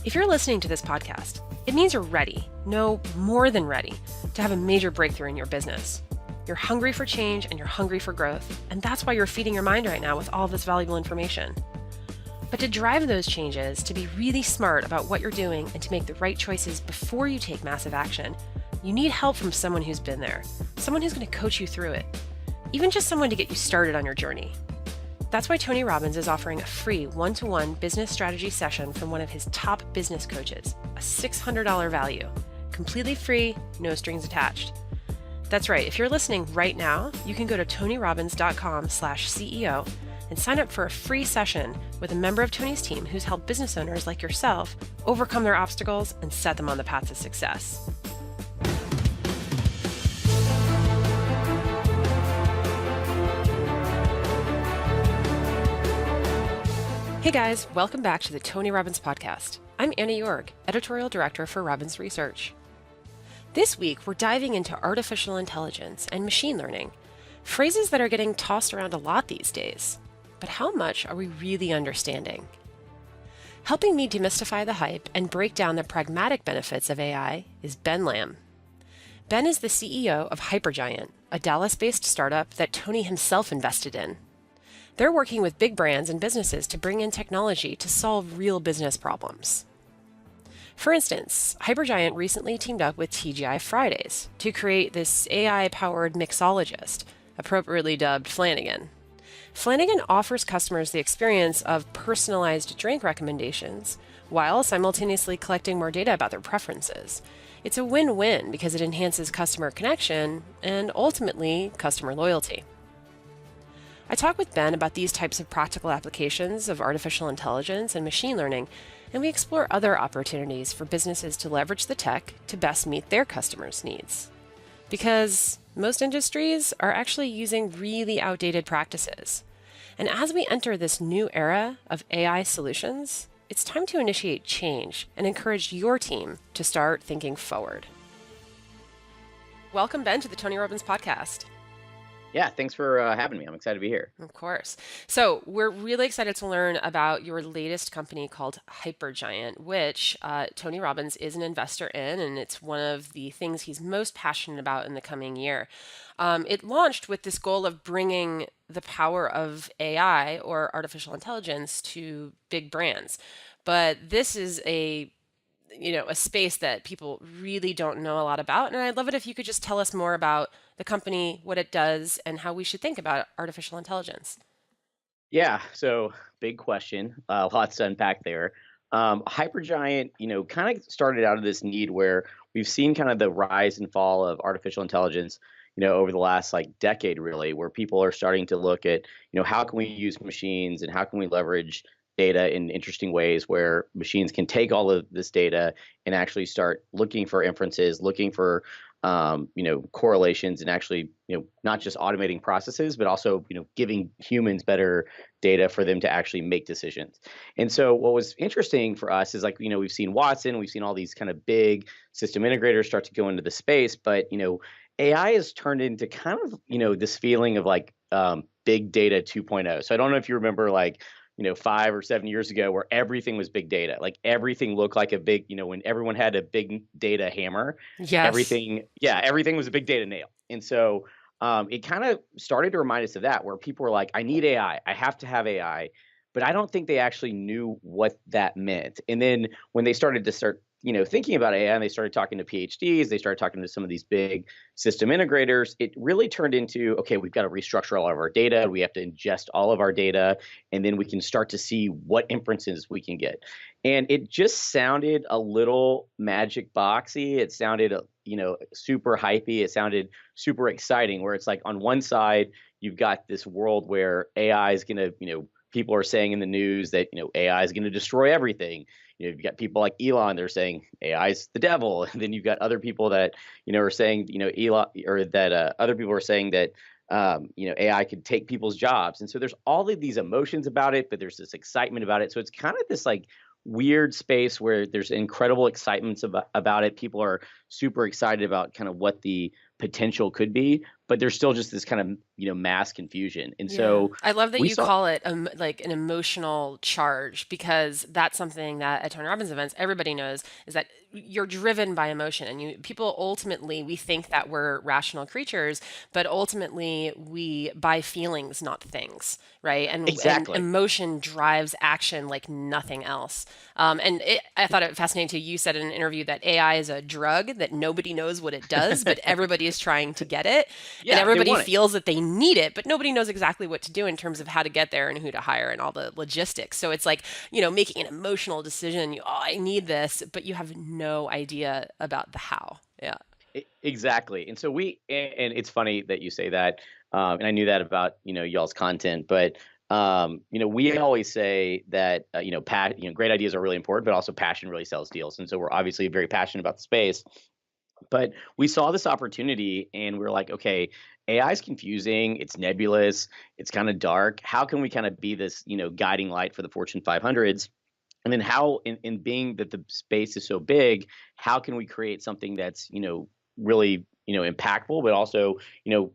If you're listening to this podcast, it means you're ready, no, more than ready, to have a major breakthrough in your business. You're hungry for change and you're hungry for growth, and that's why you're feeding your mind right now with all this valuable information. But to drive those changes, to be really smart about what you're doing and to make the right choices before you take massive action, you need help from someone who's been there, someone who's going to coach you through it, even just someone to get you started on your journey. That's why Tonny Robbins is offering a free one-to-one business strategy session from one of his top business coaches, a $600 value, completely free, no strings attached. That's right, if you're listening right now, you can go to TonyRobbins.com/CEO and sign up for a free session with a member of Tony's team who's helped business owners like yourself overcome their obstacles and set them on the path to success. Hey guys, welcome back to the Tonny Robbins podcast. I'm Anna Jorg, editorial director for Robbins Research. This week, we're diving into artificial intelligence and machine learning, phrases that are getting tossed around a lot these days. But how much are we really understanding? Helping me demystify the hype and break down the pragmatic benefits of AI is Ben Lamb. Ben is the CEO of Hypergiant, a Dallas-based startup that Tonny himself invested in. They're working with big brands and businesses to bring in technology to solve real business problems. For instance, Hypergiant recently teamed up with TGI Fridays to create this AI-powered mixologist, appropriately dubbed Flanagan. Flanagan offers customers the experience of personalized drink recommendations while simultaneously collecting more data about their preferences. It's a win-win because it enhances customer connection and ultimately customer loyalty. I talk with Ben about these types of practical applications of artificial intelligence and machine learning, and we explore other opportunities for businesses to leverage the tech to best meet their customers' needs. Because most industries are actually using really outdated practices. And as we enter this new era of AI solutions, it's time to initiate change and encourage your team to start thinking forward. Welcome, Ben, to the Tonny Robbins podcast. Yeah, thanks for having me. I'm excited to be here. Of course. So we're really excited to learn about your latest company called Hypergiant, which Tonny Robbins is an investor in, and it's one of the things he's most passionate about in the coming year. It launched with this goal of bringing the power of AI or artificial intelligence to big brands. But this is a space that people really don't know a lot about. And I'd love it if you could just tell us more about the company, what it does, and how we should think about artificial intelligence. Yeah, so big question, lots to unpack there. Hypergiant, kind of started out of this need where we've seen kind of the rise and fall of artificial intelligence, over the last decade, really, where people are starting to look at, how can we use machines and how can we leverage data in interesting ways where machines can take all of this data and actually start looking for inferences, looking for correlations, and actually, not just automating processes, but also, giving humans better data for them to actually make decisions. And so what was interesting for us is we've seen Watson, we've seen all these kind of big system integrators start to go into the space, but, AI has turned into kind of, this feeling of big data 2.0. So I don't know if you remember 5 or 7 years ago where everything was big data. Everything looked like a big, when everyone had a big data hammer, Yes. everything was a big data nail. And so it kind of started to remind us of that, where people were like, I need AI, I have to have AI, but I don't think they actually knew what that meant. And then when they started thinking about AI and they started talking to PhDs, they started talking to some of these big system integrators, it really turned into, okay, we've got to restructure all of our data. We have to ingest all of our data, and then we can start to see what inferences we can get. And it just sounded a little magic boxy. It sounded, super hypey. It sounded super exciting, where it's on one side, you've got this world where AI is going to, people are saying in the news that, AI is going to destroy everything. You've got people like Elon, they're saying AI is the devil. And then you've got other people that, are saying, Elon, or that other people are saying that, AI could take people's jobs. And so there's all of these emotions about it, but there's this excitement about it. So it's kind of this weird space where there's incredible excitement about it. People are super excited about kind of what the potential could be, but there's still just this kind of, mass confusion. And Yeah, so I love that we you saw call it like an emotional charge because that's something that at Tony Robbins events everybody knows is that you're driven by emotion and people ultimately we think that we're rational creatures, but ultimately we buy feelings, not things, right? And exactly. emotion drives action like nothing else. I thought it fascinating too. You said in an interview that AI is a drug that nobody knows what it does, but everybody is trying to get it, and Yeah, they everybody want it. feels that they need it, but nobody knows exactly what to do in terms of how to get there and who to hire and all the logistics. So it's like, making an emotional decision. Oh, I need this, but you have no idea about the how. Yeah. Exactly. And so and it's funny that you say that. And I knew that about, y'all's content, but, we always say that, great ideas are really important, but also passion really sells deals. And so we're obviously very passionate about the space, but we saw this opportunity and we are like, okay, AI is confusing, it's nebulous, it's kind of dark. How can we kind of be this, guiding light for the Fortune 500s? And then how, in being that the space is so big, how can we create something that's, really, impactful, but also,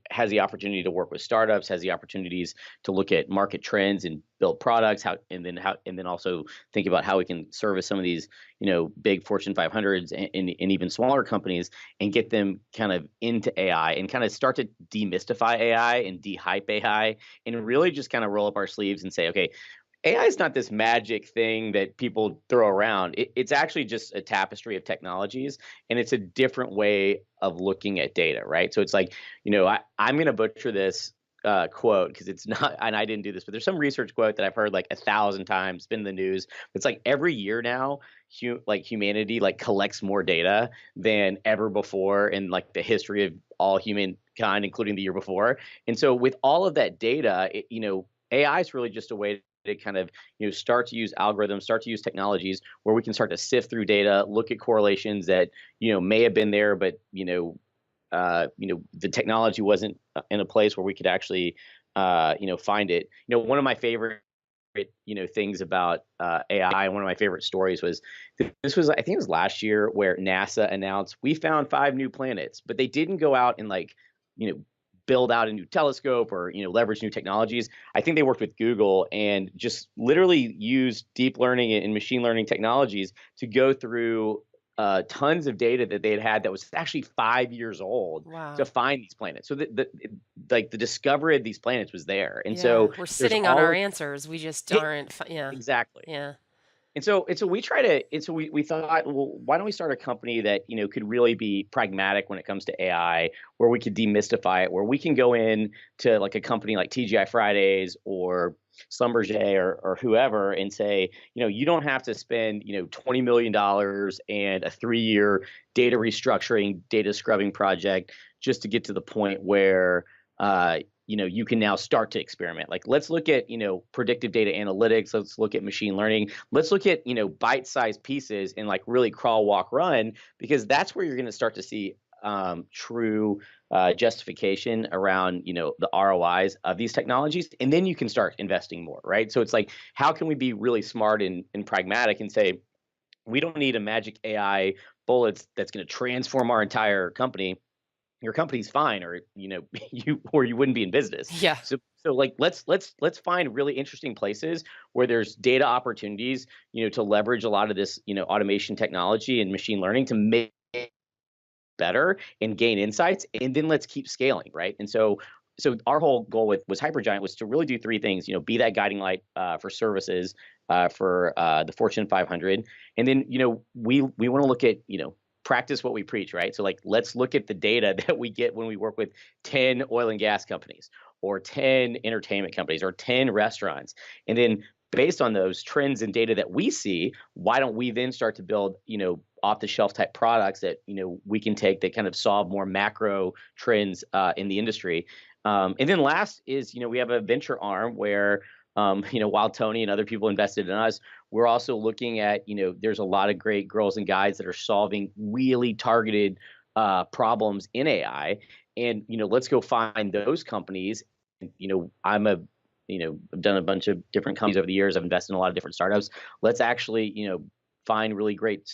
has the opportunity to work with startups, has the opportunities to look at market trends and build products, and then also think about how we can service some of these, big Fortune 500s and even smaller companies and get them kind of into AI and kind of start to demystify AI and de-hype AI and really just kind of roll up our sleeves and say, okay, AI is not this magic thing that people throw around. It's actually just a tapestry of technologies, and it's a different way of looking at data, right? So it's like, I'm going to butcher this quote because it's not, and I didn't do this, but there's some research quote that I've heard like 1,000 times, been in the news. It's like every year now, humanity like collects more data than ever before in like the history of all humankind, including the year before. And so with all of that data, AI is really just a way to kind of start to use algorithms, start to use technologies where we can start to sift through data, look at correlations that may have been there, but the technology wasn't in a place where we could actually find it. One of my favorite things about AI, one of my favorite stories was this was, I think it was last year, where NASA announced we found 5 new planets, but they didn't go out and like you know build out a new telescope or leverage new technologies. I think they worked with Google and just literally used deep learning and machine learning technologies to go through tons of data that they had that was actually 5 years old to Wow. find these planets. So like the discovery of these planets was there, and Yeah. so We're there's sitting on all our of answers. We just it, aren't. Yeah. exactly. Yeah. And so we try to, and so we thought, well, why don't we start a company that, could really be pragmatic when it comes to AI, where we could demystify it, where we can go in to like a company like TGI Fridays or Schlumberger or whoever and say, you don't have to spend, $20 million and a 3-year data restructuring, data scrubbing project just to get to the point where, you can now start to experiment. Like, let's look at, predictive data analytics. Let's look at machine learning. Let's look at, bite-sized pieces and like really crawl, walk, run, because that's where you're going to start to see true justification around, the ROIs of these technologies. And then you can start investing more, right? So it's like, how can we be really smart and pragmatic and say, we don't need a magic AI bullets that's going to transform our entire company. Your company's fine, or you wouldn't be in business. Yeah. So like let's find really interesting places where there's data opportunities, to leverage a lot of this, automation technology and machine learning to make it better and gain insights, and then let's keep scaling, right? And so our whole goal with was Hypergiant was to really do 3 things, be that guiding light for services for the Fortune 500, and then we want to look at practice what we preach, right? So like let's look at the data that we get when we work with 10 oil and gas companies or 10 entertainment companies or 10 restaurants, and then based on those trends and data that we see, why don't we then start to build off the shelf type products that we can take that kind of solve more macro trends in the industry. And then last is, we have a venture arm where, while Tony and other people invested in us, we're also looking at, there's a lot of great girls and guys that are solving really targeted problems in AI. And, let's go find those companies. I've done a bunch of different companies over the years. I've invested in a lot of different startups. Let's actually, find really great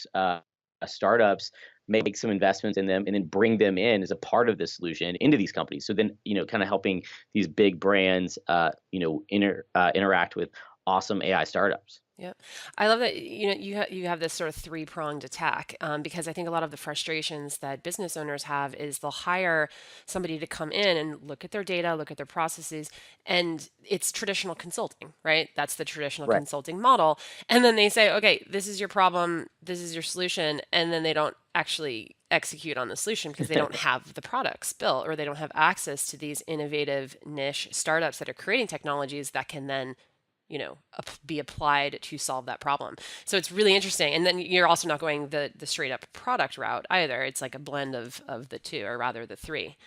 startups make some investments in them, and then bring them in as a part of the solution into these companies. So then, kind of helping these big brands, interact with awesome AI startups. Yeah, I love that you have this sort of three-pronged attack, because I think a lot of the frustrations that business owners have is they'll hire somebody to come in and look at their data, look at their processes, and it's traditional consulting, right? That's the traditional Right. consulting model. And then they say, okay, this is your problem, this is your solution, and then they don't actually execute on the solution because they don't have the products built or they don't have access to these innovative niche startups that are creating technologies that can then be applied to solve that problem. So it's really interesting. And then you're also not going the straight up product route either. It's like a blend of the two, or rather the three.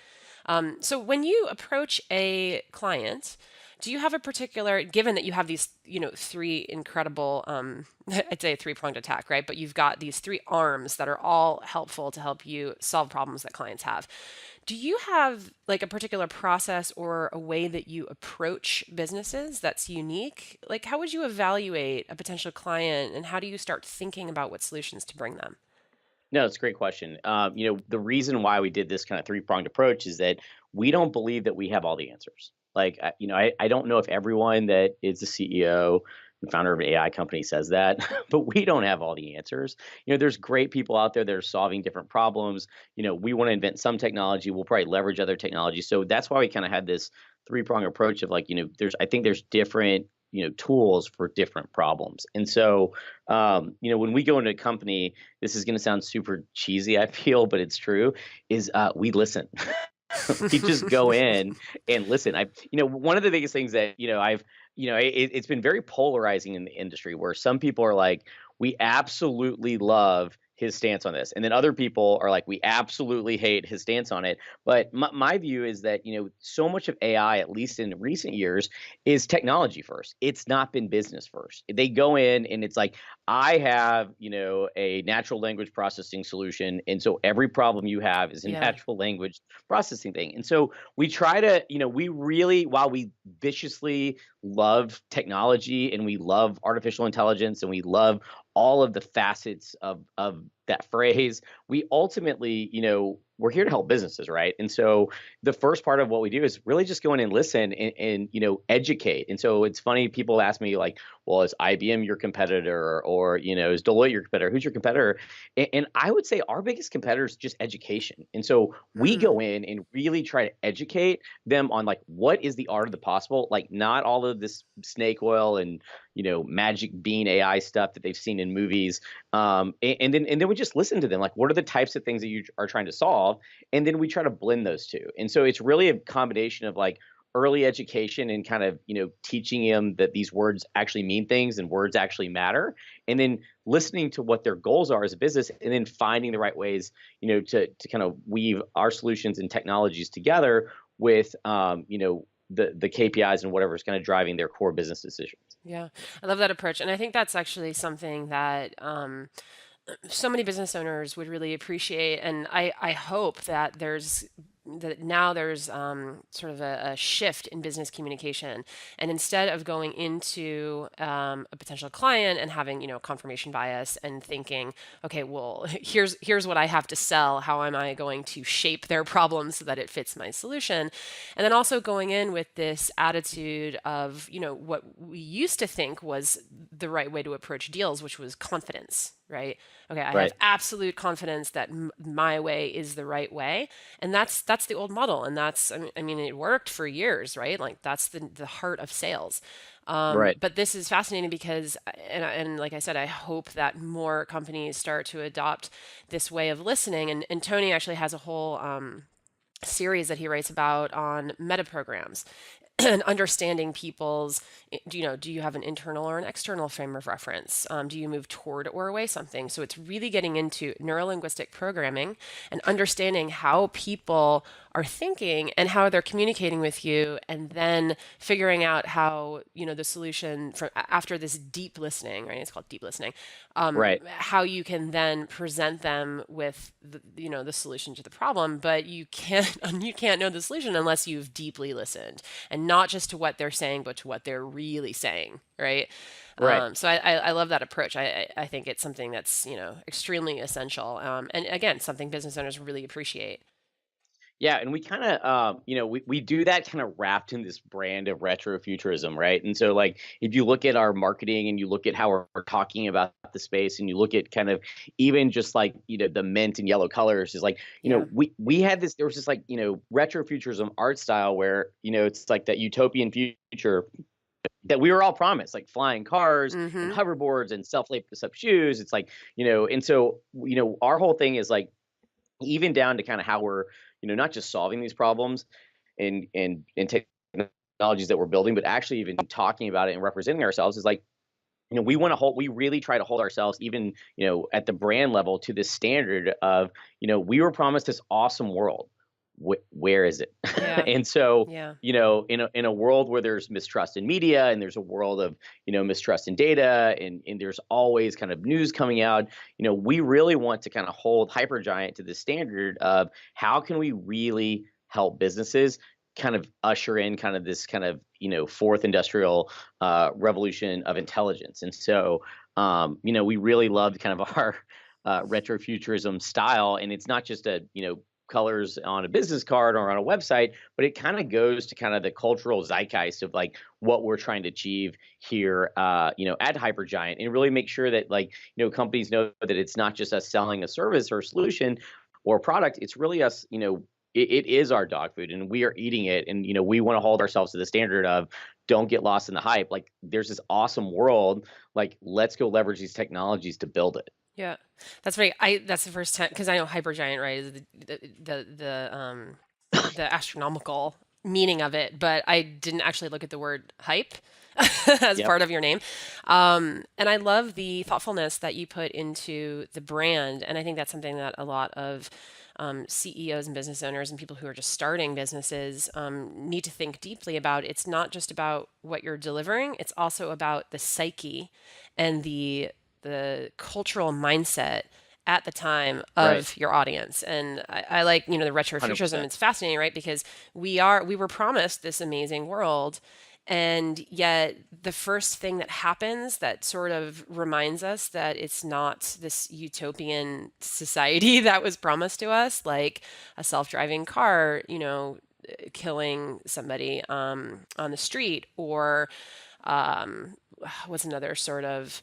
So when you approach a client, do you have a particular, given that you have these, three incredible, I'd say a three-pronged attack, right? But you've got these three arms that are all helpful to help you solve problems that clients have. Do you have like a particular process or a way that you approach businesses that's unique? Like, how would you evaluate a potential client and how do you start thinking about what solutions to bring them? No, it's a great question. The reason why we did this kind of three-pronged approach is that we don't believe that we have all the answers. Like, I don't know if everyone that is the CEO and founder of an AI company says that, but we don't have all the answers. There's great people out there that are solving different problems. We want to invent some technology. We'll probably leverage other technology. So that's why we kind of had this three-pronged approach of like, I think there's different tools for different problems. And so, when we go into a company, this is going to sound super cheesy, I feel, but it's true, is we listen. We just go in and listen. One of the biggest things that, it's been very polarizing in the industry where some people are like, we absolutely love his stance on this. And then other people are like, we absolutely hate his stance on it. But my view is that, so much of AI, at least in recent years, is technology first. It's not been business first. They go in and it's like, I have, a natural language processing solution. And so every problem you have is a Yeah. natural language processing thing. And so we try to, we really, while we viciously love technology and we love artificial intelligence and we love all of the facets of that phrase, we ultimately, we're here to help businesses, right? And so the first part of what we do is really just go in and listen and educate. And so it's funny, people ask me like, well, is IBM your competitor, or is Deloitte your competitor? Who's your competitor? And I would say our biggest competitor is just education. And so we Hmm. go in and really try to educate them on like what is the art of the possible, like not all of this snake oil and magic bean AI stuff that they've seen in movies. And then we just listen to them. Like, what are the types of things that you are trying to solve? And then we try to blend those two. And so it's really a combination of like early education and kind of teaching them that these words actually mean things and words actually matter, and then listening to what their goals are as a business, and then finding the right ways to kind of weave our solutions and technologies together with the KPIs and whatever is kind of driving their core business decisions. Yeah, I love that approach. And I think that's actually something that so many business owners would really appreciate. And I hope that now there's sort of a shift in business communication. And instead of going into a potential client and having, confirmation bias and thinking, okay, well, here's what I have to sell. How am I going to shape their problem so that it fits my solution? And then also going in with this attitude of, what we used to think was the right way to approach deals, which was confidence, right? Okay, I have Right. absolute confidence that my way is the right way, and that's the old model, and I mean it worked for years, right? Like that's the heart of sales. Right. But this is fascinating because, and like I said, I hope that more companies start to adopt this way of listening. And Tony actually has a whole series that he writes about on meta programs and understanding people's, do you have an internal or an external frame of reference? Do you move toward or away something? So it's really getting into neurolinguistic programming and understanding how people are thinking and how they're communicating with you, and then figuring out how, the solution from after this deep listening, right? It's called deep listening. Right. How you can then present them with the solution to the problem, but you can't know the solution unless you've deeply listened, and not just to what they're saying, but to what they're really saying, right? Right. So I love that approach. I think it's something that's, extremely essential. And again, something business owners really appreciate. Yeah, and we kind of, we do that kind of wrapped in this brand of retrofuturism, right? And so, like, if you look at our marketing and you look at how we're talking about the space, and you look at kind of even just like, the mint and yellow colors, is like, Yeah. we had this, there was this like, retrofuturism art style where, it's like that utopian future that we were all promised, like flying cars and Mm-hmm. hoverboards and self-lace up shoes. It's like, and so, our whole thing is like, even down to kind of how we're, not just solving these problems and technologies that we're building, but actually even talking about it and representing ourselves is like, we really try to hold ourselves even, at the brand level to this standard of, we were promised this awesome world. Where is it? Yeah. And so, Yeah. in a world where there's mistrust in media, and there's a world of, mistrust in data, and there's always kind of news coming out, we really want to kind of hold Hypergiant to the standard of how can we really help businesses kind of usher in kind of this kind of, fourth industrial revolution of intelligence. And so, we really loved kind of our retrofuturism style, and it's not just a, colors on a business card or on a website, but it kind of goes to kind of the cultural zeitgeist of like what we're trying to achieve here, at Hypergiant, and really make sure that, like, companies know that it's not just us selling a service or a solution or a product. It's really us, it is our dog food, and we are eating it. And, we want to hold ourselves to the standard of don't get lost in the hype. Like, there's this awesome world, like, let's go leverage these technologies to build it. Yeah. That's right. That's the first time, because I know hypergiant, right, is the astronomical meaning of it, but I didn't actually look at the word hype as Yep. part of your name. And I love the thoughtfulness that you put into the brand. And I think that's something that a lot of CEOs and business owners and people who are just starting businesses need to think deeply about. It's not just about what you're delivering, it's also about the psyche and the cultural mindset at the time Right. of your audience. And I like, the retrofuturism. 100%. It's fascinating, right? Because we were promised this amazing world, and yet the first thing that happens that sort of reminds us that it's not this utopian society that was promised to us, like a self-driving car, killing somebody on the street, or what's another sort of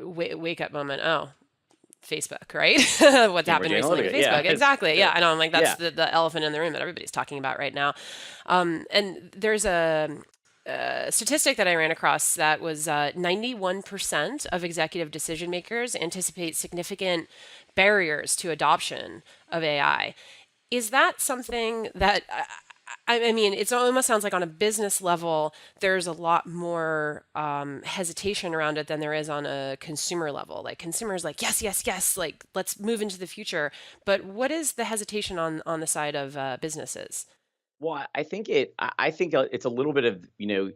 wake up moment? Oh, Facebook, right? What's happened Cambridge recently to Analytica. Yeah. Facebook? Exactly. Yeah, I know. I'm like, that's Yeah. the elephant in the room that everybody's talking about right now. And there's a statistic that I ran across that was 91% of executive decision makers anticipate significant barriers to adoption of AI. Is that something that I mean, it almost sounds like on a business level, there's a lot more hesitation around it than there is on a consumer level. Like consumers, like yes, yes, yes, like let's move into the future. But what is the hesitation on the side of businesses? Well, I think it's a little bit of,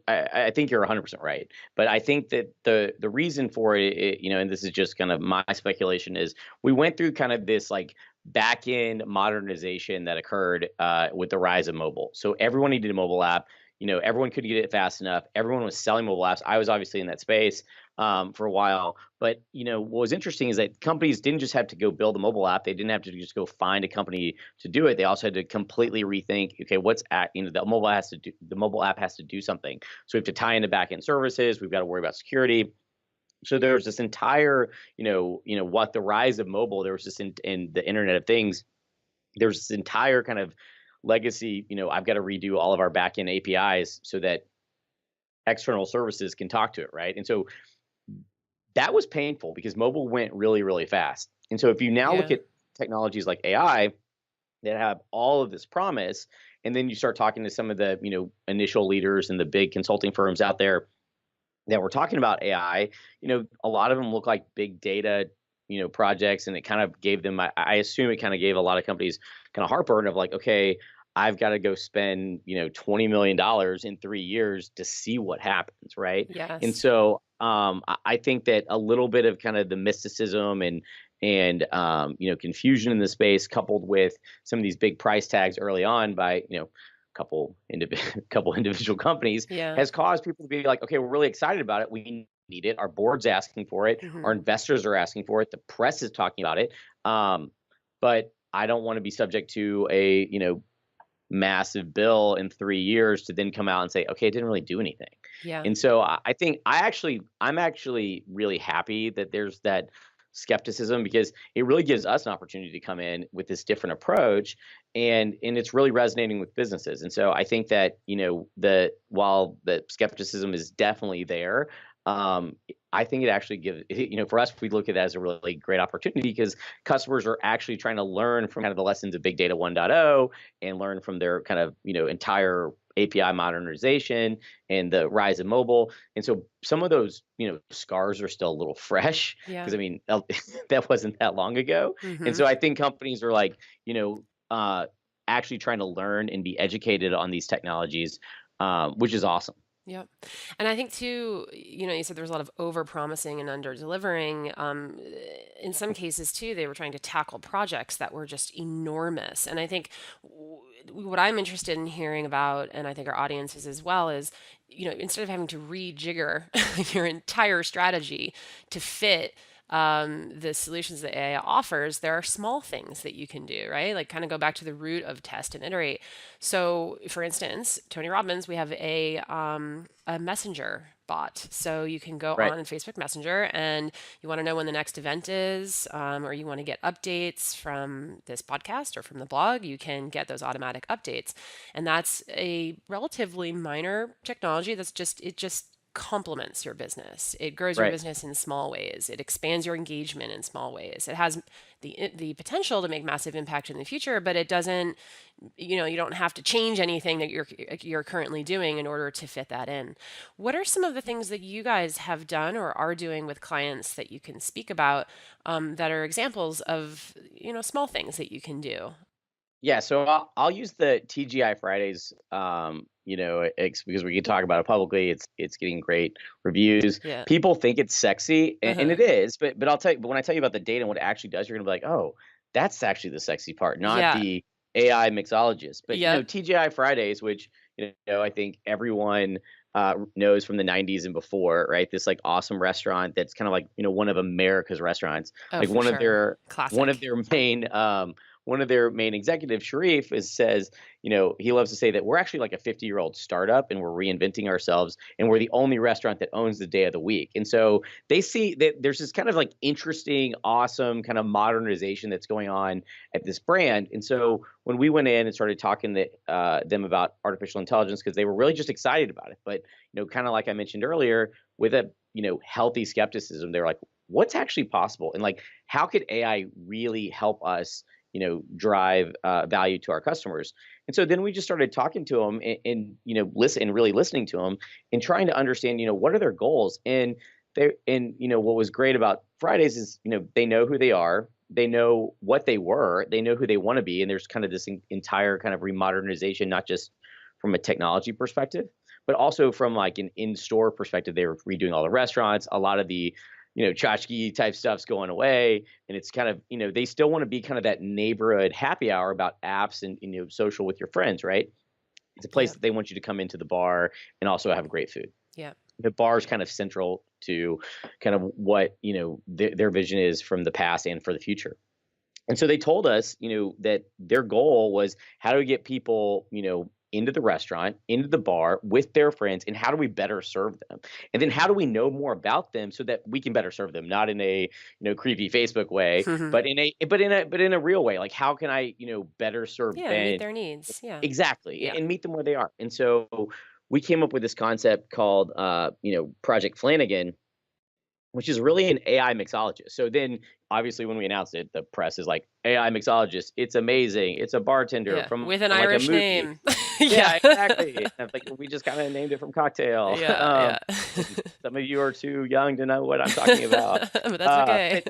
I think you're 100% right. But I think that the reason for it, and this is just kind of my speculation, is we went through kind of this like back end modernization that occurred with the rise of mobile. So everyone needed a mobile app. Everyone couldn't get it fast enough. Everyone was selling mobile apps. I was obviously in that space for a while. But what was interesting is that companies didn't just have to go build a mobile app. They didn't have to just go find a company to do it. They also had to completely rethink. Okay, the mobile app has to do something. So we have to tie into backend services. We've got to worry about security. So there's this entire, what the rise of mobile. There was this in the Internet of Things. There's this entire kind of legacy. I've got to redo all of our backend APIs so that external services can talk to it, right? And so that was painful because mobile went really, really fast. And so if you now look Yeah. at technologies like AI that have all of this promise, and then you start talking to some of the, initial leaders and the big consulting firms out there that were talking about AI, a lot of them look like big data, projects. And it kind of gave them, I assume it kind of gave a lot of companies kind of heartburn of like, okay, I've got to go spend, $20 million in 3 years to see what happens, right? And Yes. so I think that a little bit of kind of the mysticism and confusion in the space, coupled with some of these big price tags early on by couple individual companies, Yeah. has caused people to be like, okay, we're really excited about it. We need it. Our board's asking for it. Our Hmm. investors are asking for it. The press is talking about it. But I don't want to be subject to a massive bill in 3 years to then come out and say, okay, it didn't really do anything. Yeah. And so I think I'm actually really happy that there's that skepticism, because it really gives us an opportunity to come in with this different approach, and it's really resonating with businesses. And so I think that, the while the skepticism is definitely there, um I think it actually gives, for us, we look at it as a really great opportunity, because customers are actually trying to learn from kind of the lessons of Big Data 1.0, and learn from their kind of, entire API modernization and the rise of mobile. And so some of those, scars are still a little fresh, because Yeah. I mean, that wasn't that long ago. And Hmm. so I think companies are like, actually trying to learn and be educated on these technologies, which is awesome. Yep. And I think too, you said there was a lot of over promising and under delivering. In some cases too, they were trying to tackle projects that were just enormous. And I think what I'm interested in hearing about, and I think our audience is as well, is, instead of having to rejigger your entire strategy to fit the solutions that AI offers, there are small things that you can do, right? Like kind of go back to the root of test and iterate. So, for instance, Tony Robbins, we have a messenger bot. So you can go Right. on Facebook Messenger and you want to know when the next event is, or you want to get updates from this podcast or from the blog, you can get those automatic updates. And that's a relatively minor technology it just complements your business. It grows your Right. business in small ways. It expands your engagement in small ways. It has the potential to make massive impact in the future, but it doesn't, you don't have to change anything that you're currently doing in order to fit that in. What are some of the things that you guys have done or are doing with clients that you can speak about, that are examples of, small things that you can do? Yeah, so I'll use the TGI Fridays, because we can talk about it publicly. It's getting great reviews. Yeah. People think it's sexy, and Uh-huh. it is, but I'll tell you. But when I tell you about the data and what it actually does, you're gonna be like, oh, that's actually the sexy part, not Yeah. the AI mixologist. But Yep. TGI Fridays, which I think everyone knows from the '90s and before, right? This like awesome restaurant that's kind of like one of America's restaurants, Oh, like for sure. one of Classic. their main one of their main executives, Sharif, says, he loves to say that we're actually like a 50-year-old startup, and we're reinventing ourselves, and we're the only restaurant that owns the day of the week. And so they see that there's this kind of like interesting, awesome kind of modernization that's going on at this brand. And so when we went in and started talking to them about artificial intelligence, because they were really just excited about it, but kind of like I mentioned earlier, with a healthy skepticism, they're like, what's actually possible, and like how could AI really help us drive value to our customers. And so then we just started talking to them, and listen and really listening to them, and trying to understand what are their goals. And what was great about Fridays is they know who they are, they know what they were, they know who they want to be, and there's kind of this entire kind of remodernization, not just from a technology perspective, but also from like an in-store perspective. They were redoing all the restaurants, a lot of the tchotchke type stuff's going away, and it's kind of they still want to be kind of that neighborhood happy hour about apps and social with your friends, right? It's a place Yep. that they want you to come into the bar and also have great food. Yep. The bar is kind of central to kind of what their vision is from the past and for the future. And so they told us, that their goal was, how do we get people, into the restaurant, into the bar with their friends, and how do we better serve them? And then how do we know more about them so that we can better serve them, not in a, creepy Facebook way, but in a real way. Like, how can I, better serve Yeah, meet Ben? their needs. Yeah. Exactly, Yeah. and meet them where they are. And so we came up with this concept called, Project Flanagan, which is really an AI mixologist. So then, obviously, when we announced it, the press is like, AI mixologist, it's amazing. It's a bartender Yeah, from with an like a Irish movie. name. Yeah, Yeah. exactly. And like we just kind of named it from cocktail. Yeah, yeah. And some of you are too young to know what I'm talking about. But that's okay.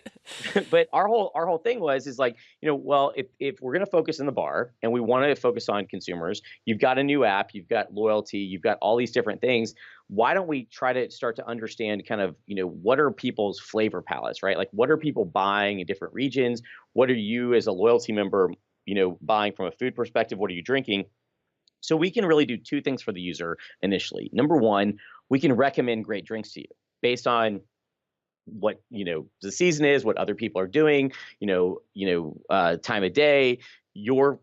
But but our whole thing is like, well, if we're going to focus in the bar and we want to focus on consumers, you've got a new app, you've got loyalty, you've got all these different things. Why don't we try to start to understand kind of, what are people's flavor palettes, right? Like what are people buying in different regions? What are you as a loyalty member, buying from a food perspective? What are you drinking? So we can really do two things for the user initially. Number one, we can recommend great drinks to you based on what the season is, what other people are doing, time of day, your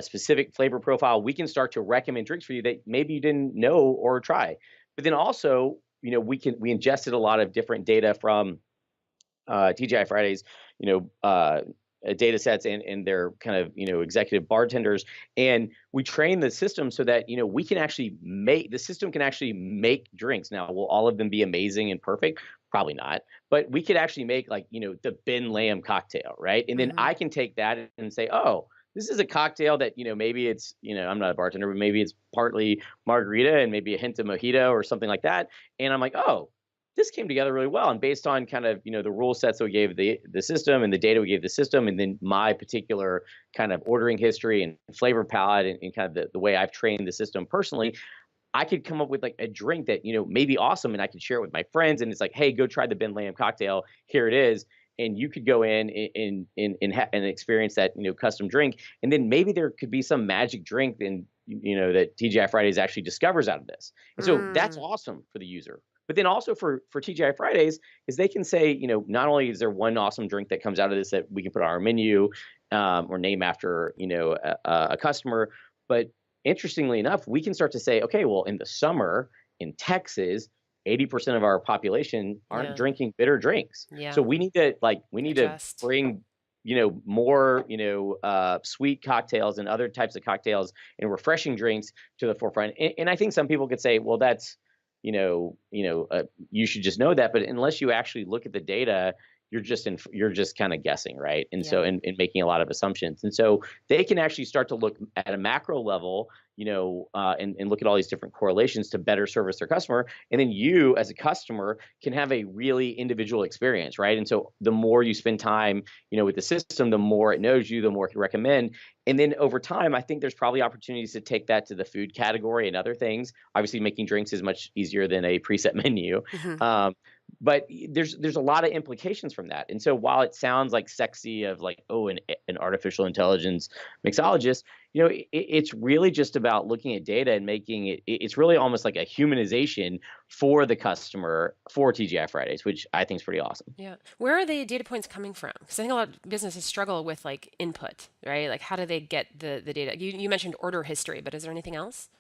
specific flavor profile. We can start to recommend drinks for you that maybe you didn't know or try. But then also, we ingested a lot of different data from TGI Fridays, you know, uh, data sets and their kind of executive bartenders, and we train the system so that we can actually make the system can actually make drinks. Now, will all of them be amazing and perfect? Probably not, but we could actually make like the Ben Lamb cocktail, right? And then Hmm. I can take that and say, oh, this is a cocktail that maybe it's I'm not a bartender, but maybe it's partly margarita and maybe a hint of mojito or something like that, and I'm like, oh, this came together really well. And based on kind of the rule sets that we gave the system and the data we gave the system, and then my particular kind of ordering history and flavor palette and kind of the way I've trained the system personally, I could come up with like a drink that may be awesome, and I could share it with my friends. And it's like, hey, go try the Ben Lamb cocktail. Here it is. And you could go in and experience that custom drink, and then maybe there could be some magic drink that TGI Fridays actually discovers out of this. And so that's Mm. awesome for the user. But then also for TGI Fridays is they can say, not only is there one awesome drink that comes out of this that we can put on our menu, or name after a customer, but interestingly enough, we can start to say, okay, well, in the summer in Texas, 80% of our population aren't Yeah. drinking bitter drinks. So Yeah. we need to Adjust. bring more sweet cocktails and other types of cocktails and refreshing drinks to the forefront. And I think some people could say, well, that's you should just know that, but unless you actually look at the data, you're just kind of guessing, right? And so Yeah. and making a lot of assumptions. And so they can actually start to look at a macro level, and look at all these different correlations to better service their customer. And then you, as a customer, can have a really individual experience, right? And so the more you spend time, with the system, the more it knows you, the more it can recommend. And then over time, I think there's probably opportunities to take that to the food category and other things. Obviously, making drinks is much easier than a preset menu. Hmm. But there's a lot of implications from that. And so while it sounds like sexy of like, oh, an artificial intelligence mixologist, it's really just about looking at data and making it's really almost like a humanization for the customer for TGI Fridays, which I think is pretty awesome. Yeah. Where are the data points coming from? Because I think a lot of businesses struggle with like input, right? Like how do they get the data? You mentioned order history, but is there anything else?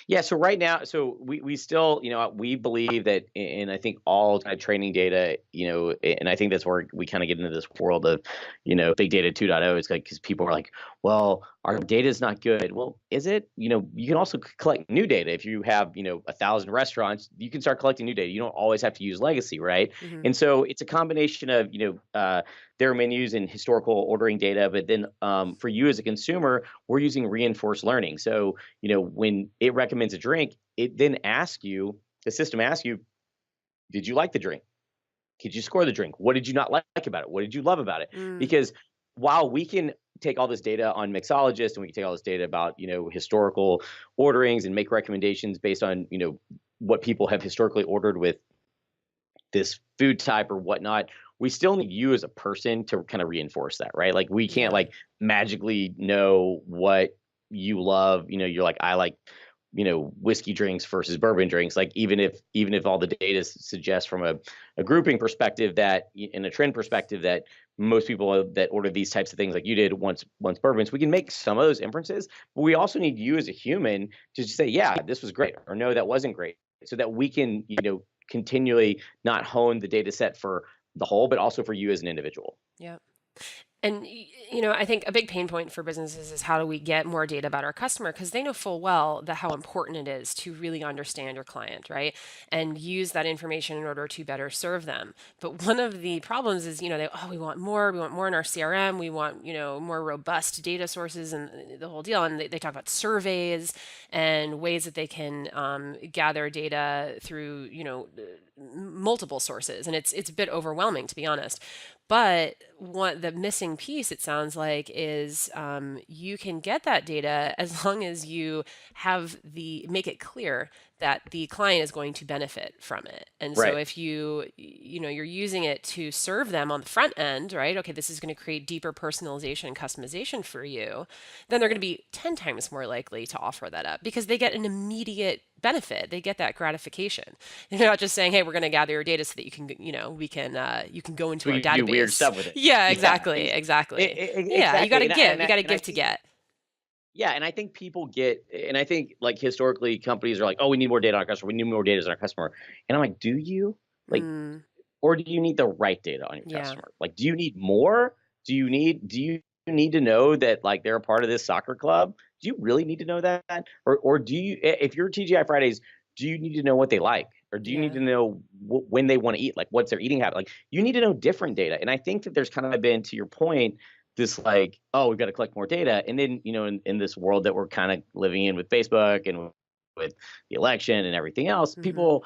Yeah, so right now, so we still, we believe that, and I think all kind of training data, and I think that's where we kind of get into this world of, big data 2.0. It's like, because people are like, well, our data is not good. Well, is it? You can also collect new data. If you have, 1,000 restaurants, you can start collecting new data. You don't always have to use legacy, right? Hmm. And so it's a combination of, their menus and historical ordering data, but then for you as a consumer, we're using reinforced learning. So when it recommends a drink, it then the system asks you, did you like the drink? Could you score the drink? What did you not like about it? What did you love about it? Mm. Because while we can take all this data on mixologists and we can take all this data about, historical orderings and make recommendations based on, what people have historically ordered with this food type or whatnot, we still need you as a person to kind of reinforce that, right? Like we can't Yeah. like magically know what you love. You're like, I like, whiskey drinks versus bourbon drinks. Like even if all the data suggests from a grouping perspective that in a trend perspective that most people that order these types of things like you did once bourbons, we can make some of those inferences, but we also need you as a human to just say, yeah, this was great, or no, that wasn't great, so that we can, continually not hone the data set for the whole, but also for you as an individual. Yeah. And I think a big pain point for businesses is how do we get more data about our customer because they know full well that how important it is to really understand your client, right? And use that information in order to better serve them. But one of the problems is, we want more in our CRM, we want, more robust data sources and the whole deal. And they talk about surveys and ways that they can gather data through, multiple sources. And it's a bit overwhelming, to be honest. But what the missing piece, it sounds like, is you can get that data as long as you make it clear that the client is going to benefit from it. And so Right. if you're using it to serve them on the front end, right? Okay, this is going to create deeper personalization and customization for you, then they're going to be 10 times more likely to offer that up because they get an immediate benefit. They get that gratification. They're not just saying, "Hey, we're going to gather your data so that you can, you can go into So our we can do weird database." stuff with it. Yeah, Yeah, exactly, exactly. Yeah, you got to exactly. give. You got to And I give to think get. yeah, and I think people get, and I think like historically companies are like, oh, we need more data on our customer. We need more data on our customer. And I'm like, do you? Like, Mm, or do you need the right data on your yeah. customer? Like, do you need more? Do you need to know that like they're a part of this soccer club? Do you really need to know that? Or do you, if you're TGI Fridays, do you need to know what they like? Or do you need Yeah. to know when they want to eat? Like, what's their eating habit? Like, you need to know different data. And I think that there's kind of been, to your point, this like, oh, we've got to collect more data. And then, in this world that we're kind of living in with Facebook and with the election and everything else, Hmm. people,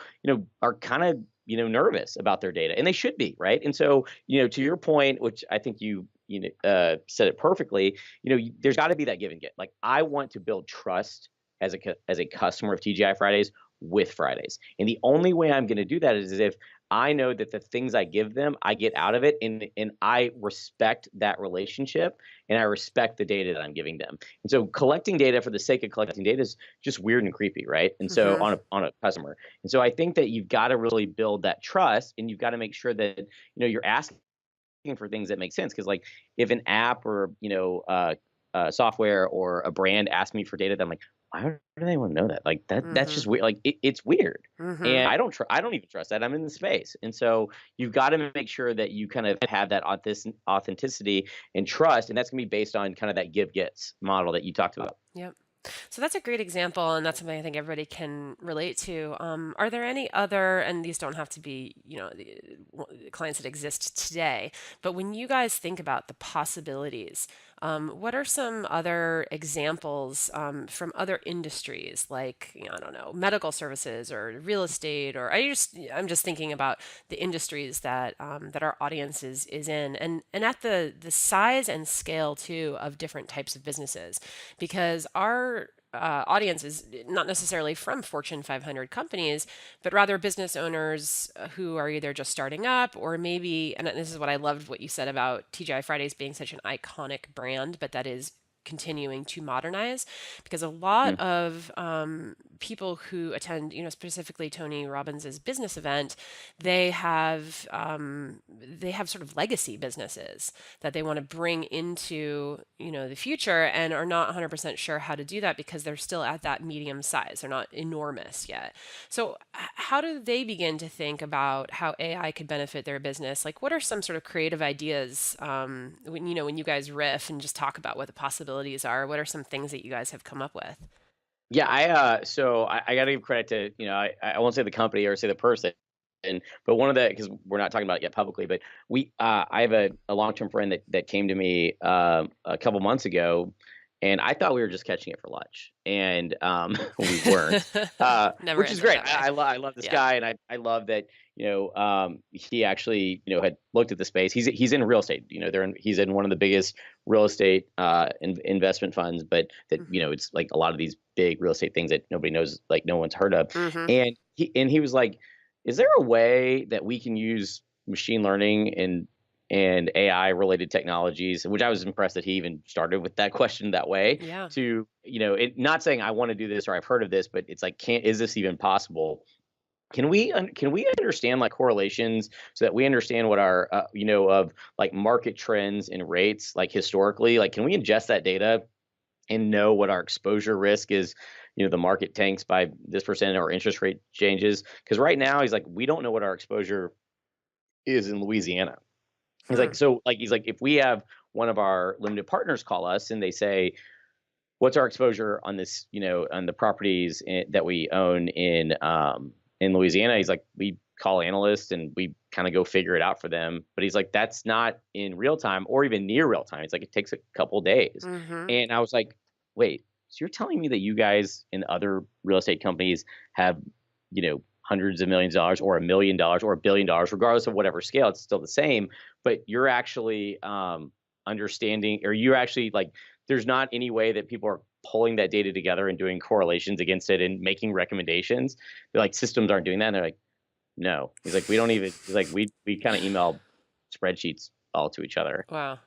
are kind of, nervous about their data, and they should be, right? And so, to your point, which I think said it perfectly, there's got to be that give and get. Like, I want to build trust as a customer of TGI Fridays with Fridays, and the only way I'm going to do that is if I know that the things I give them, I get out of it, and I respect that relationship, and I respect the data that I'm giving them. And so, collecting data for the sake of collecting data is just weird and creepy, right? And so, Hmm. on a customer, and so I think that you've got to really build that trust, and you've got to make sure that you're asking for things that make sense. Because like, if an app or software or a brand asks me for data, then I'm like, why do they want to know that? Like, that's Hmm. just weird. Like, it's weird, Hmm. and I don't even trust that. I'm in the space, and so you've got to make sure that you kind of have that authenticity and trust, and that's gonna be based on kind of that give gets model that you talked about. Yep. So that's a great example, and that's something I think everybody can relate to. Are there any other, and these don't have to be, clients that exist today, but when you guys think about the possibilities, what are some other examples from other industries, like, I don't know, medical services or real estate, or I'm just thinking about the industries that our audience is in, and at the size and scale too of different types of businesses, because our audience is not necessarily from Fortune 500 companies, but rather business owners who are either just starting up or maybe, and this is what I loved what you said about TGI Fridays being such an iconic brand, but that is continuing to modernize because a lot Mhm. of people who attend, specifically Tony Robbins's business event, they have sort of legacy businesses that they want to bring into, the future and are not 100% sure how to do that because they're still at that medium size. They're not enormous yet. So how do they begin to think about how AI could benefit their business? Like, what are some sort of creative ideas when you guys riff and just talk about what the possibilities are? What are some things that you guys have come up with? Yeah, so I got to give credit to, I won't say the company or say the person, but one of the, because we're not talking about it yet publicly, but I have a long-term friend that came to me a couple months ago, and I thought we were just catching it for lunch, and we weren't, Never which is ends up great. that way. I love this Yeah. guy, and I love that, he actually, had looked at the space. He's in real estate, he's in one of the biggest real estate investment funds, but that, Hmm. it's like a lot of these big real estate things that nobody knows, like no one's heard of. Hmm. And he was like, is there a way that we can use machine learning and AI related technologies, which I was impressed that he even started with that question that way, Yeah. to, not saying I want to do this or I've heard of this, but it's like, is this even possible? Can we understand like correlations so that we understand what our of like market trends and rates like historically, like can we ingest that data and know what our exposure risk is, the market tanks by this percent or interest rate changes? Because right now he's like, we don't know what our exposure is in Louisiana. He's Hmm. like, so like, he's like, if we have one of our limited partners call us and they say, what's our exposure on this, on the properties that we own in Louisiana? He's like, we call analysts and we kind of go figure it out for them. But he's like, that's not in real time or even near real time. It's like it takes a couple days. Mm-hmm. And I was like, wait, so you're telling me that you guys and other real estate companies have, hundreds of millions of dollars or $1 million or $1 billion, regardless of whatever scale, it's still the same. But you're actually understanding, or you're actually like, there's not any way that people are pulling that data together and doing correlations against it and making recommendations. They're like, systems aren't doing that. And they're like, no. He's like, we don't even. He's like, we kind of email spreadsheets all to each other. Wow.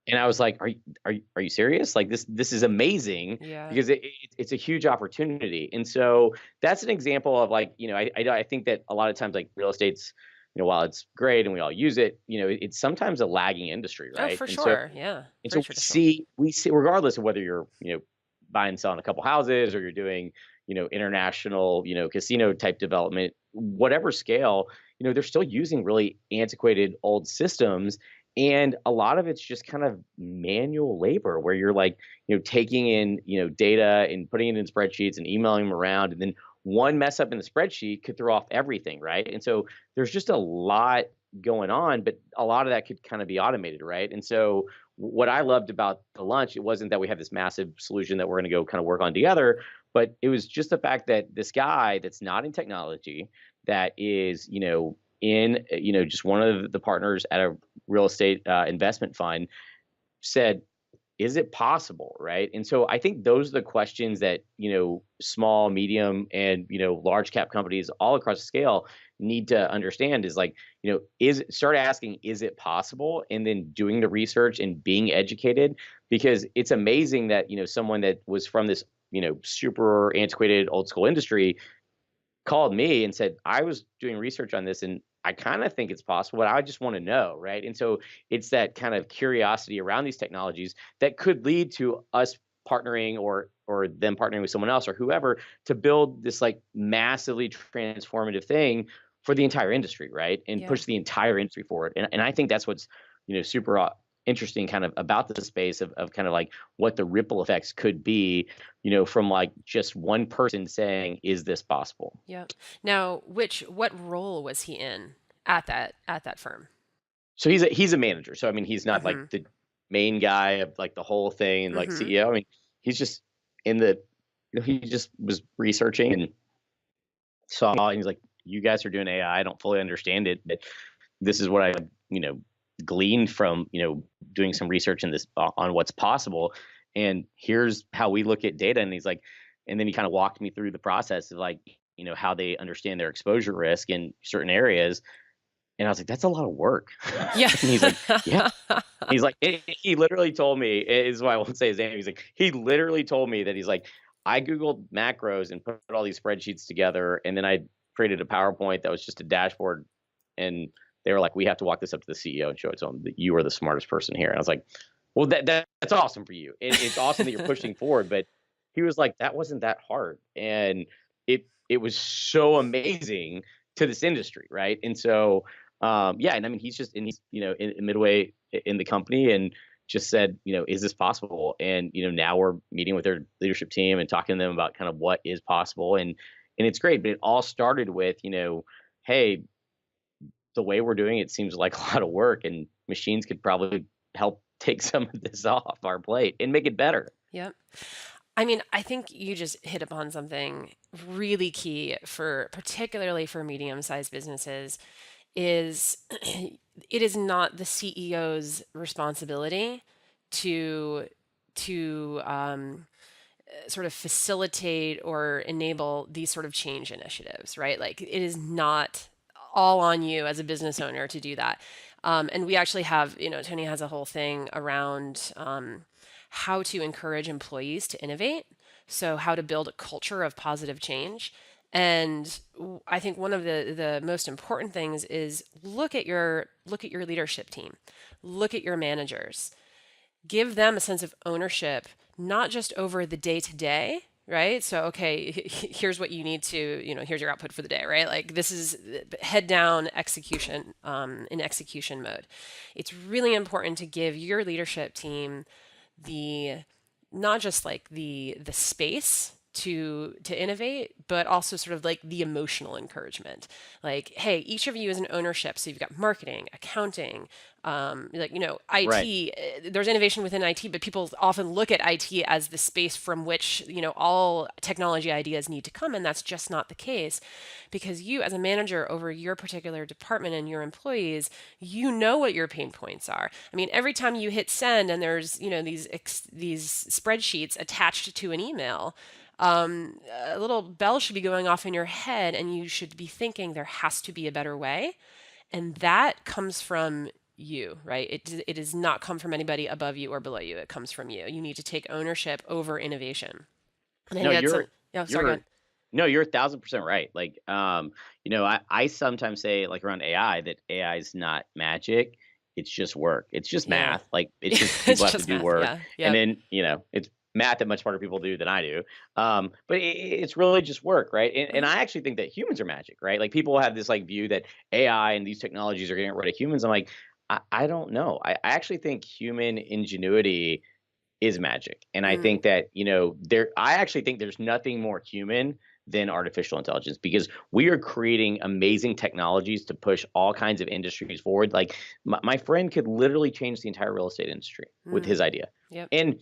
And I was like, are you serious? Like this is amazing Yeah. because it's a huge opportunity. And so that's an example of like, I think that a lot of times like real estate's, while it's great and we all use it, it's sometimes a lagging industry, Oh, right? for And so sure. Yeah. and Very so traditional. we see regardless of whether you're, buying and selling a couple houses or you're doing, international, casino type development, whatever scale, they're still using really antiquated old systems. And a lot of it's just kind of manual labor where you're like, taking in, data and putting it in spreadsheets and emailing them around. And then one mess up in the spreadsheet could throw off everything, right? And so there's just a lot going on, but a lot of that could kind of be automated, right? And so what I loved about the lunch, it wasn't that we had this massive solution that we're going to go kind of work on together, but it was just the fact that this guy that's not in technology, that is, in, just one of the partners at a real estate investment fund said, is it possible, right? And so I think those are the questions that, small, medium, and, large cap companies all across the scale need to understand is like, start asking, is it possible? And then doing the research and being educated, because it's amazing that, someone that was from this, super antiquated old school industry called me and said, I was doing research on this and I kind of think it's possible, but I just want to know, right? And so it's that kind of curiosity around these technologies that could lead to us partnering or them partnering with someone else or whoever to build this like massively transformative thing for the entire industry, right? And Yeah. push the entire industry forward. And I think that's what's, super interesting kind of about the space of kind of like what the ripple effects could be, from like just one person saying, is this possible? Yep. Now, what role was he in at that firm? So he's a manager. So I mean, he's not like Mm-hmm. the main guy of like the whole thing and like Mm-hmm. CEO. I mean, he's just in the, he just was researching and saw, and he's like, you guys are doing AI. I don't fully understand it, but this is what I, you know, gleaned from, doing some research in this on what's possible. And here's how we look at data. And he's like, and then he kind of walked me through the process of like, how they understand their exposure risk in certain areas. And I was like, that's a lot of work. Yeah. And he's like, yeah. He's like, he literally told me, is why I won't say his name. He's like, he literally told me that he's like, I Googled macros and put all these spreadsheets together. And then I created a PowerPoint that was just a dashboard. And they were like, we have to walk this up to the CEO and show it to him that you are the smartest person here. And I was like, well, that's awesome for you. It's awesome that you're pushing forward. But he was like, that wasn't that hard. And it was so amazing to this industry. Right. And so, yeah, and I mean, he's in midway in the company and just said, is this possible? And, now we're meeting with their leadership team and talking to them about kind of what is possible. And it's great, but it all started with, hey, the way we're doing it seems like a lot of work and machines could probably help take some of this off our plate and make it better. Yep. I mean, I think you just hit upon something really key for particularly for medium-sized businesses is it is not the CEO's responsibility to to sort of facilitate or enable these sort of change initiatives, right? Like it is not all on you as a business owner to do that. And we actually have, Tony has a whole thing around how to encourage employees to innovate. So how to build a culture of positive change. And I think one of the most important things is look at your leadership team, look at your managers, give them a sense of ownership, not just over the day to day, right? So, okay, here's what you need to, here's your output for the day, right? Like this is head down execution, in execution mode. It's really important to give your leadership team the not just like the space to innovate, but also sort of like the emotional encouragement. Like, hey, each of you is an ownership. So you've got marketing, accounting, like Right. IT. There's innovation within IT, but people often look at IT as the space from which all technology ideas need to come, and that's just not the case, because you, as a manager over your particular department and your employees, you know what your pain points are. I mean, every time you hit send and there's these spreadsheets attached to an email, a little bell should be going off in your head, and you should be thinking there has to be a better way. And that comes from you, right? It does not come from anybody above you or below you. It comes from you. You need to take ownership over innovation. And I No, think that's a, yeah, sorry, go you're ahead. no, you're 1,000% right. Like, I sometimes say like around AI that AI is not magic. It's just work. It's just Yeah. math. Like it's just It's people have to just do math. work, Yeah. and Yep. then it's math that much smarter people do than I do. But it's really just work, right? And Hmm. I actually think that humans are magic, right? Like people have this like view that AI and these technologies are getting rid of humans. I'm like, I don't know. I actually think human ingenuity is magic. And I Mm. think that, I actually think there's nothing more human than artificial intelligence because we are creating amazing technologies to push all kinds of industries forward. Like my friend could literally change the entire real estate industry with his Mm. idea. Yep. And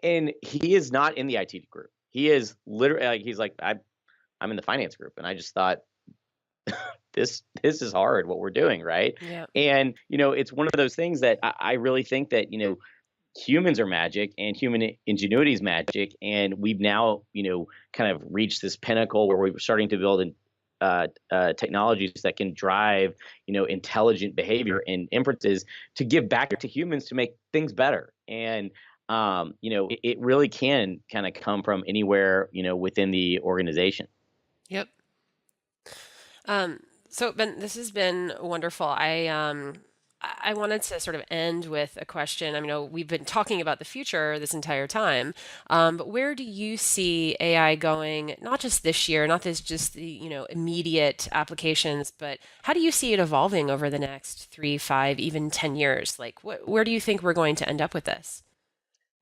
and he is not in the IT group. He is literally like he's like I'm in the finance group and I just thought this is hard what we're doing, right? Yep. And it's one of those things that I really think that humans are magic and human ingenuity is magic, and we've now kind of reached this pinnacle where we're starting to build technologies that can drive intelligent behavior and inferences to give back to humans to make things better. And it really can kind of come from anywhere within the organization. Yep. Um, so Ben, this has been wonderful. I wanted to sort of end with a question. I mean, we've been talking about the future this entire time, but where do you see AI going? Not just this year, not this just the immediate applications, but how do you see it evolving over the next 3, 5, even 10 years? Like, where do you think we're going to end up with this?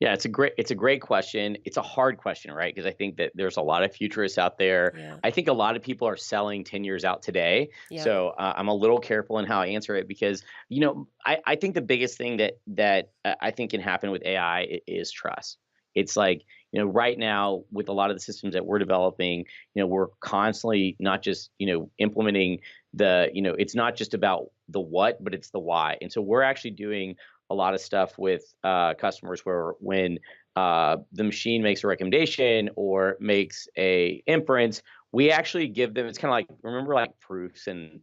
Yeah, it's a great question. It's a hard question, right? Because I think that there's a lot of futurists out there. Yeah. I think a lot of people are selling 10 years out today. Yep. So I'm a little careful in how I answer it because, I think the biggest thing that I think can happen with AI is trust. It's like, right now with a lot of the systems that we're developing, we're constantly not just, implementing it's not just about the what, but it's the why. And so we're actually doing a lot of stuff with customers where when the machine makes a recommendation or makes a inference, we actually give them. It's kind of like remember like proofs in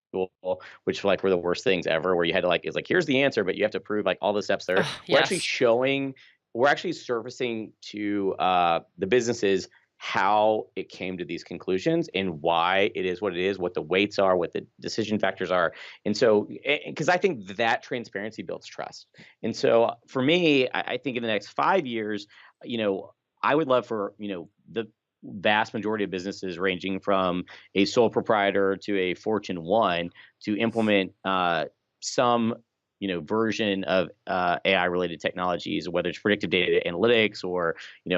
school, which like were the worst things ever, where you had to like it's like here's the answer, but you have to prove like all the steps there. Oh, We're actually yes. showing, we're actually surfacing to the businesses how it came to these conclusions and why it is what it is, what the weights are, what the decision factors are. And so, because I think that transparency builds trust. And so, for me, I think in the next 5 years, I would love for the vast majority of businesses, ranging from a sole proprietor to a Fortune 1, to implement some version of AI related technologies, whether it's predictive data analytics or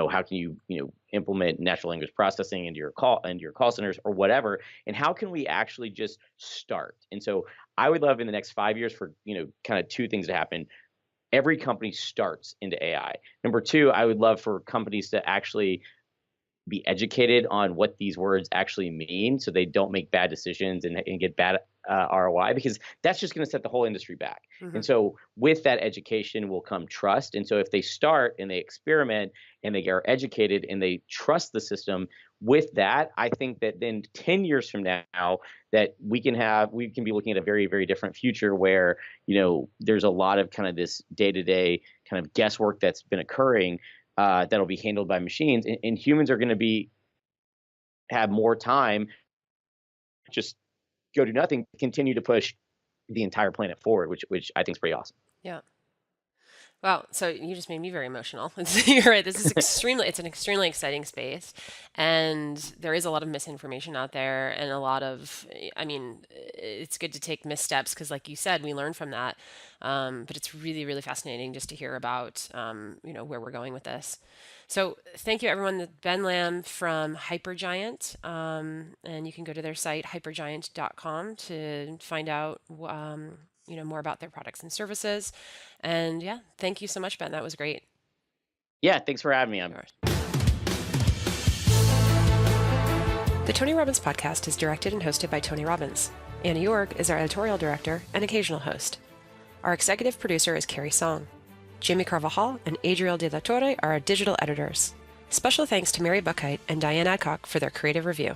how can you implement natural language processing into your call centers or whatever, and how can we actually just start. And so I would love in the next 5 years for kind of two things to happen. Every company starts into AI. Number two, I would love for companies to actually be educated on what these words actually mean so they don't make bad decisions and get bad ROI, because that's just going to set the whole industry back. Hmm. And so with that education will come trust. And so if they start and they experiment and they are educated and they trust the system, with that, I think that then 10 years from now that we can be looking at a very, very different future where, there's a lot of kind of this day-to-day kind of guesswork that's been occurring that'll be handled by machines, and humans are going to be have more time just go do nothing, continue to push the entire planet forward, which I think is pretty awesome. Yeah. Wow, so you just made me very emotional. You're right. This is it's an extremely exciting space, and there is a lot of misinformation out there, and a lot of, I mean, it's good to take missteps because, like you said, we learn from that. But it's really, really fascinating just to hear about, where we're going with this. So thank you, everyone. Ben Lamb from Hypergiant, and you can go to their site hypergiant.com to find out, more about their products and services. And yeah, thank you so much, Ben. That was great. Yeah, thanks for having me. The Tony Robbins podcast is directed and hosted by Tony Robbins. Anna York is our editorial director and occasional host. Our executive producer is Carrie Song. Jamie Carvajal and Adriel De La Torre are our digital editors. Special thanks to Mary Buckheit and Diane Adcock for their creative review.